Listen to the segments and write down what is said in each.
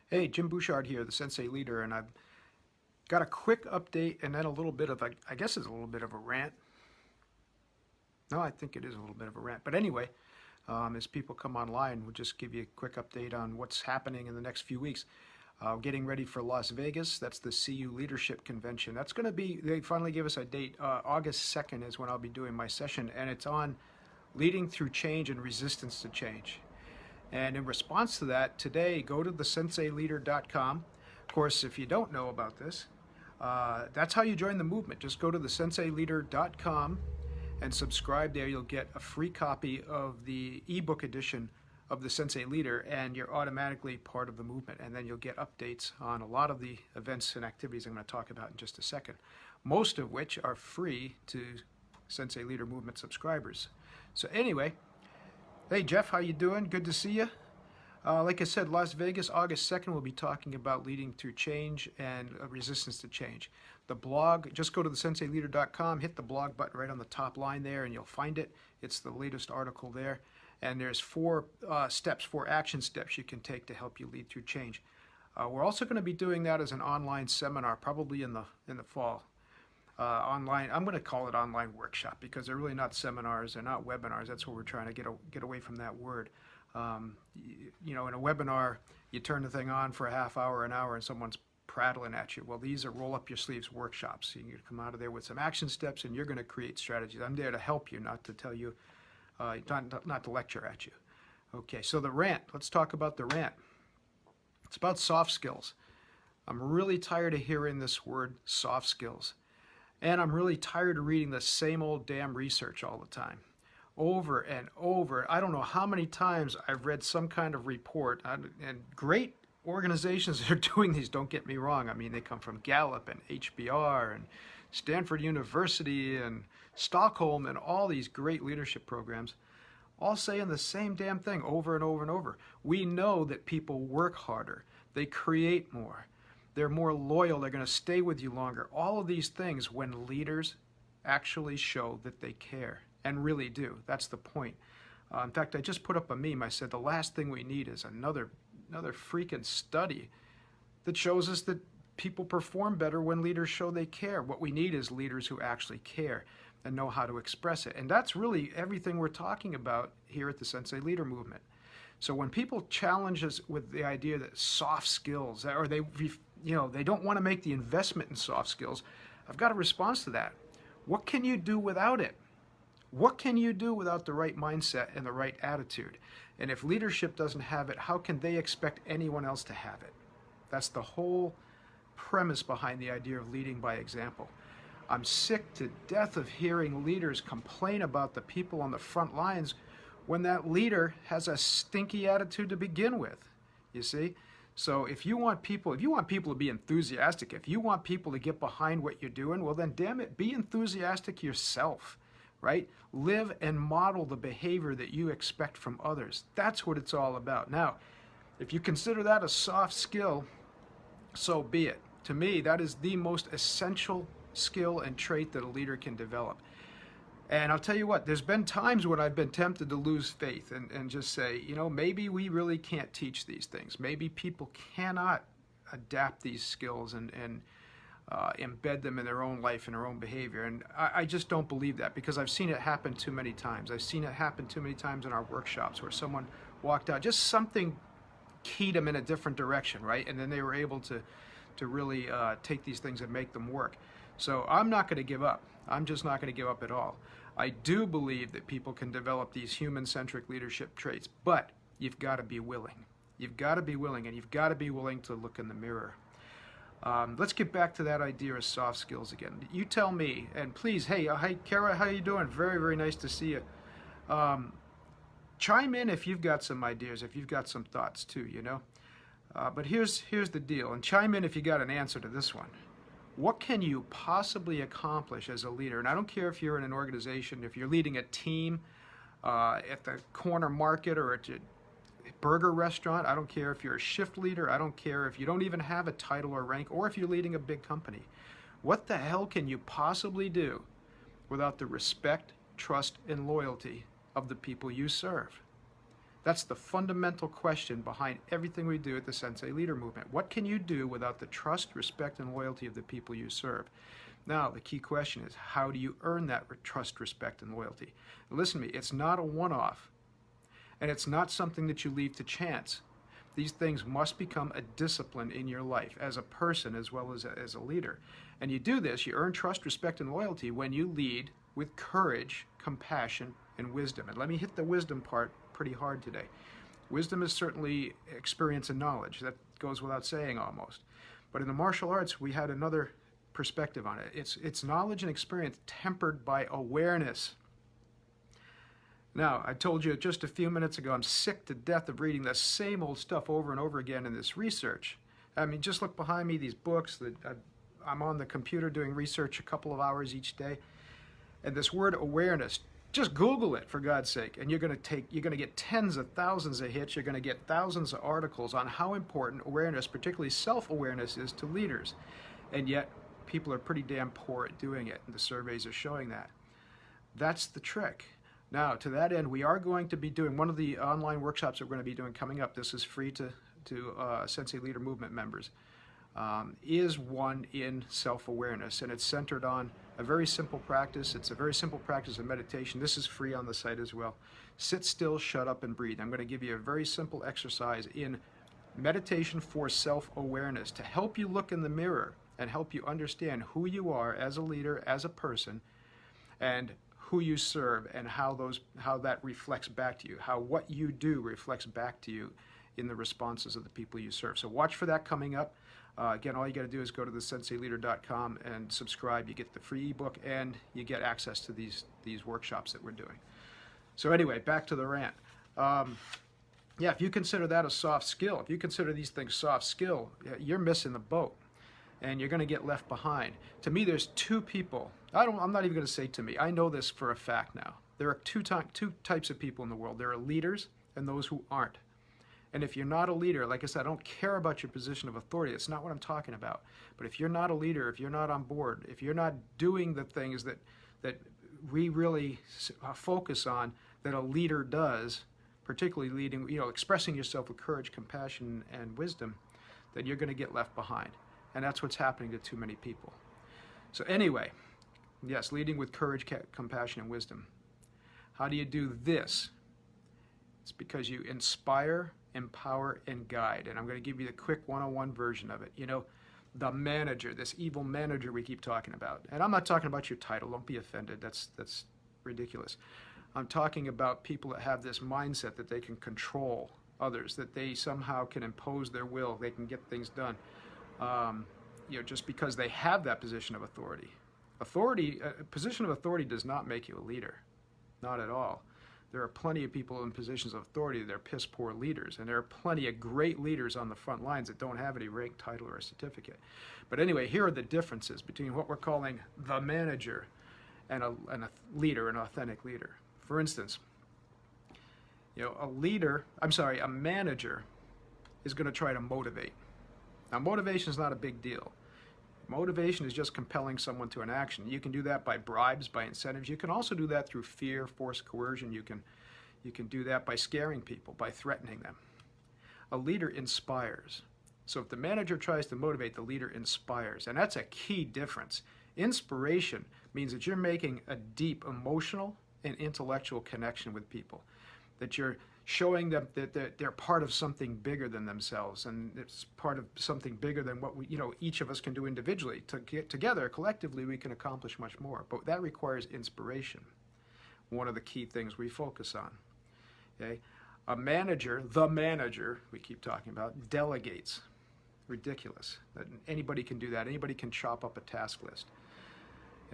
Hey, Jim Bouchard here, the Sensei leader, and I've got a quick update and then a little bit of a, I guess it's a little bit of a rant. No, I think it is a little bit of a rant. But anyway, as people come online, we'll just give you a quick update on what's happening in the next few weeks. Getting ready for Las Vegas. That's the CU Leadership Convention. That's going to be, they finally gave us a date. August 2nd is when I'll be doing my session, and it's on leading through change and resistance to change. And in response to that, today, go to thesenseileader.com. Of course, if you don't know about this, that's how you join the movement. Just go to thesenseileader.com and subscribe there. You'll get a free copy of the ebook edition of the Sensei Leader, and you're automatically part of the movement. And then you'll get updates on a lot of the events and activities I'm going to talk about in just a second, most of which are free to Sensei Leader movement subscribers. So anyway, hey Jeff, how you doing? Good to see you. Like I said, Las Vegas, August 2nd, we'll be talking about leading through change and resistance to change. The blog, just go to thesenseileader.com, hit the blog button right on the top line there, and you'll find it. It's the latest article there. And there's four action steps you can take to help you lead through change. We're also going to be doing that as an online seminar, probably in the fall. Online, I'm going to call it online workshop because they're really not seminars, they're not webinars. That's what we're trying to get away from that word. You know, in a webinar, you turn the thing on for a half hour, an hour, and someone's prattling at you. Well, these are roll up your sleeves workshops. So you can come out of there with some action steps, and you're going to create strategies. I'm there to help you, not to tell you, not to lecture at you. Okay, so the rant. Let's talk about the rant. It's about soft skills. I'm really tired of hearing this word, soft skills. And I'm really tired of reading the same old damn research all the time. Over and over. I don't know how many times I've read some kind of report, and great organizations that are doing these, don't get me wrong. I mean, they come from Gallup and HBR and Stanford University and Stockholm and all these great leadership programs, all saying the same damn thing over and over and over. We know that people work harder. They create more. They're more loyal. They're going to stay with you longer. All of these things when leaders actually show that they care. And really do. That's the point. In fact, I just put up a meme. I said the last thing we need is another freaking study that shows us that people perform better when leaders show they care. What we need is leaders who actually care and know how to express it. And that's really everything we're talking about here at the Sensei Leader Movement. So when people challenge us with the idea that soft skills, or they don't want to make the investment in soft skills, I've got a response to that. What can you do without it? What can you do without the right mindset and the right attitude? And if leadership doesn't have it, how can they expect anyone else to have it? That's the whole premise behind the idea of leading by example. I'm sick to death of hearing leaders complain about the people on the front lines when that leader has a stinky attitude to begin with, you see? So if you want people to be enthusiastic, if you want people to get behind what you're doing, well then damn it, be enthusiastic yourself. Right? Live and model the behavior that you expect from others. That's what it's all about. Now, if you consider that a soft skill, so be it. To me, that is the most essential skill and trait that a leader can develop. And I'll tell you what, there's been times when I've been tempted to lose faith and just say, you know, maybe we really can't teach these things. Maybe people cannot adapt these skills and embed them in their own life and their own behavior. And I just don't believe that because I've seen it happen too many times. I've seen it happen too many times in our workshops where someone walked out, just something keyed them in a different direction, right? And then they were able to really take these things and make them work. So I'm not going to give up. I'm just not going to give up at all. I do believe that people can develop these human-centric leadership traits, but you've got to be willing. You've got to be willing, and you've got to be willing to look in the mirror. Let's get back to that idea of soft skills again. You tell me, and please, hey, Kara, how you doing? Very, very nice to see you. Chime in if you've got some ideas, if you've got some thoughts too, you know. But here's the deal, and chime in if you got an answer to this one. What can you possibly accomplish as a leader? And I don't care if you're in an organization, if you're leading a team at the corner market or at a burger restaurant. I don't care if you're a shift leader. I don't care if you don't even have a title or rank, or if you're leading a big company. What the hell can you possibly do without the respect, trust, and loyalty of the people you serve? That's the fundamental question behind everything we do at the Sensei Leader Movement. What can you do without the trust, respect, and loyalty of the people you serve? Now, the key question is, how do you earn that trust, respect, and loyalty? And listen to me, it's not a one-off, and it's not something that you leave to chance. These things must become a discipline in your life as a person as well as a leader. And you do this, you earn trust, respect, and loyalty when you lead with courage, compassion, and wisdom. And let me hit the wisdom part pretty hard today. Wisdom is certainly experience and knowledge. That goes without saying almost. But in the martial arts, we had another perspective on it. It's knowledge and experience tempered by awareness. Now, I told you just a few minutes ago, I'm sick to death of reading the same old stuff over and over again in this research. I mean, just look behind me, these books that I'm on the computer doing research a couple of hours each day. And this word awareness, just Google it for God's sake, and you're going to get tens of thousands of hits. You're going to get thousands of articles on how important awareness, particularly self-awareness, is to leaders. And yet, people are pretty damn poor at doing it, and the surveys are showing that. That's the trick. Now, to that end, we are going to be doing one of the online workshops that we're going to be doing coming up. This is free to Sensei Leader Movement members. Is one in self-awareness, and it's centered on a very simple practice. It's a very simple practice of meditation. This is free on the site as well. Sit still, shut up, and breathe. I'm going to give you a very simple exercise in meditation for self-awareness to help you look in the mirror and help you understand who you are as a leader, as a person, and who you serve, and how that reflects back to you, how what you do reflects back to you in the responses of the people you serve. So watch for that coming up. Again, all you got to do is go to the senseileader.com and subscribe. You get the free ebook, and you get access to these workshops that we're doing. So anyway, back to the rant. Yeah, if you consider that a soft skill, if you consider these things soft skill, you're missing the boat, and you're going to get left behind. To me, there's two people. I'm not even going to say to me. I know this for a fact now. There are two types of people in the world. There are leaders and those who aren't. And if you're not a leader, like I said, I don't care about your position of authority. That's not what I'm talking about. But if you're not a leader, if you're not on board, if you're not doing the things that we really focus on that a leader does, particularly leading, expressing yourself with courage, compassion, and wisdom, then you're going to get left behind. And that's what's happening to too many people. So anyway, yes, leading with courage, compassion, and wisdom. How do you do this? It's because you inspire, empower, and guide. And I'm going to give you the quick one-on-one version of it. The manager, this evil manager we keep talking about. And I'm not talking about your title. Don't be offended. That's ridiculous. I'm talking about people that have this mindset that they can control others, that they somehow can impose their will, they can get things done, just because they have that position of authority. A position of authority does not make you a leader, not at all. There are plenty of people in positions of authority that are piss poor leaders, and there are plenty of great leaders on the front lines that don't have any rank, title, or certificate. But anyway, here are the differences between what we're calling the manager and a leader, an authentic leader. For instance, a manager is going to try to motivate. Now, motivation is not a big deal. Motivation is just compelling someone to an action. You can do that by bribes, by incentives. You can also do that through fear, force, coercion. You can do that by scaring people, by threatening them. A leader inspires. So if the manager tries to motivate, the leader inspires. And that's a key difference. Inspiration means that you're making a deep emotional and intellectual connection with people, that you're showing them that they're part of something bigger than themselves, and it's part of something bigger than what each of us can do individually. Together, collectively, we can accomplish much more, but that requires inspiration. One of the key things we focus on. Okay? The manager, we keep talking about, delegates. Ridiculous. Anybody can do that. Anybody can chop up a task list.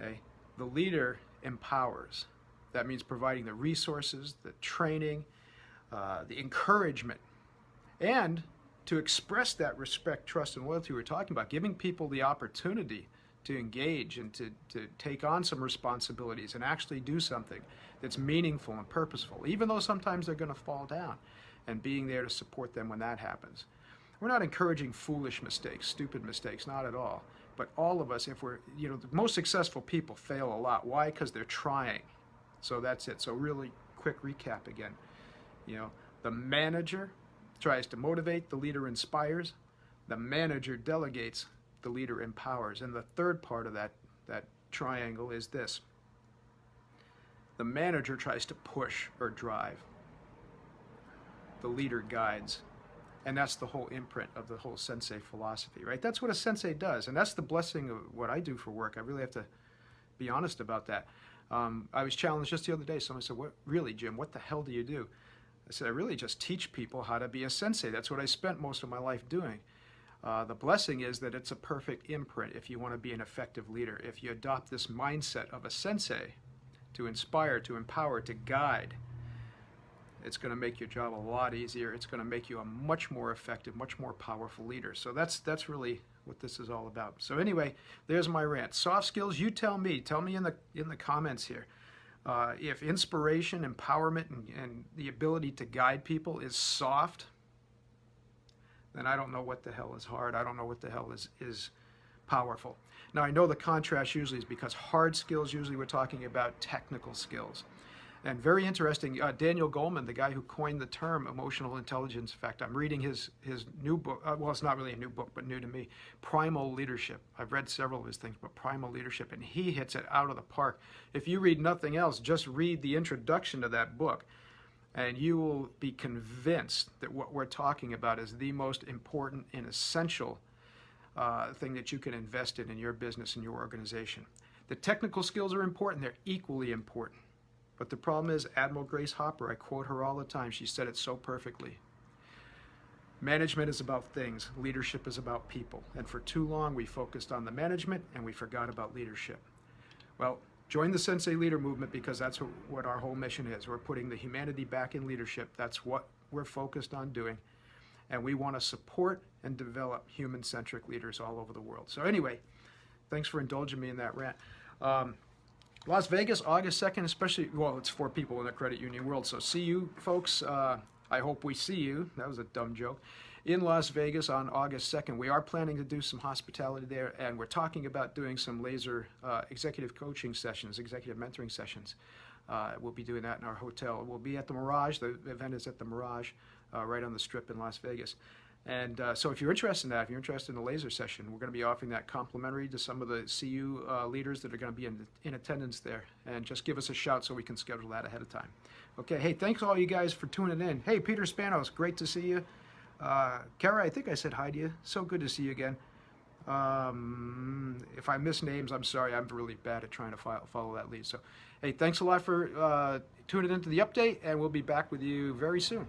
Okay? The leader empowers. That means providing the resources, the training, the encouragement, and to express that respect, trust, and loyalty we're talking about, giving people the opportunity to engage and to take on some responsibilities and actually do something that's meaningful and purposeful, even though sometimes they're going to fall down, and being there to support them when that happens. We're not encouraging foolish mistakes, stupid mistakes, not at all. But all of us, the most successful people fail a lot. Why? Because they're trying. So that's it. So really quick recap again. The manager tries to motivate, the leader inspires. The manager delegates, the leader empowers. And the third part of that triangle is this. The manager tries to push or drive. The leader guides. And that's the whole imprint of the whole Sensei philosophy, right? That's what a Sensei does. And that's the blessing of what I do for work. I really have to be honest about that. I was challenged just the other day. Someone said, "What, really, Jim, what the hell do you do?" I said, "I really just teach people how to be a Sensei. That's what I spent most of my life doing." The blessing is that it's a perfect imprint if you want to be an effective leader. If you adopt this mindset of a Sensei to inspire, to empower, to guide, it's going to make your job a lot easier. It's going to make you a much more effective, much more powerful leader. So that's really what this is all about. So anyway, there's my rant. Soft skills, you tell me. Tell me in the comments here. If inspiration, empowerment, and the ability to guide people is soft, then I don't know what the hell is hard. I don't know what the hell is powerful. Now, I know the contrast usually is because hard skills, usually we're talking about technical skills. And very interesting, Daniel Goleman, the guy who coined the term emotional intelligence. In fact, I'm reading his new book. Well, it's not really a new book, but new to me. Primal Leadership. I've read several of his things, but Primal Leadership. And he hits it out of the park. If you read nothing else, just read the introduction to that book. And you will be convinced that what we're talking about is the most important and essential thing that you can invest in your business and your organization. The technical skills are important. They're equally important. But the problem is, Admiral Grace Hopper, I quote her all the time, she said it so perfectly. Management is about things. Leadership is about people. And for too long, we focused on the management and we forgot about leadership. Well, join the Sensei Leader Movement because that's what our whole mission is. We're putting the humanity back in leadership. That's what we're focused on doing. And we want to support and develop human-centric leaders all over the world. So anyway, thanks for indulging me in that rant. Las Vegas, August 2nd, especially, well, it's for people in the credit union world. So see you, folks. I hope we see you. That was a dumb joke. In Las Vegas on August 2nd. We are planning to do some hospitality there, and we're talking about doing some laser executive coaching sessions, executive mentoring sessions. We'll be doing that in our hotel. We'll be at the Mirage. The event is at the Mirage, right on the Strip in Las Vegas. And so if you're interested in that, if you're interested in the laser session, we're going to be offering that complimentary to some of the CU leaders that are going to be in attendance there. And just give us a shout so we can schedule that ahead of time. Okay, hey, thanks all you guys for tuning in. Hey, Peter Spanos, great to see you. Kara, I think I said hi to you. So good to see you again. If I miss names, I'm sorry. I'm really bad at trying to follow that lead. So, hey, thanks a lot for tuning into the update, and we'll be back with you very soon.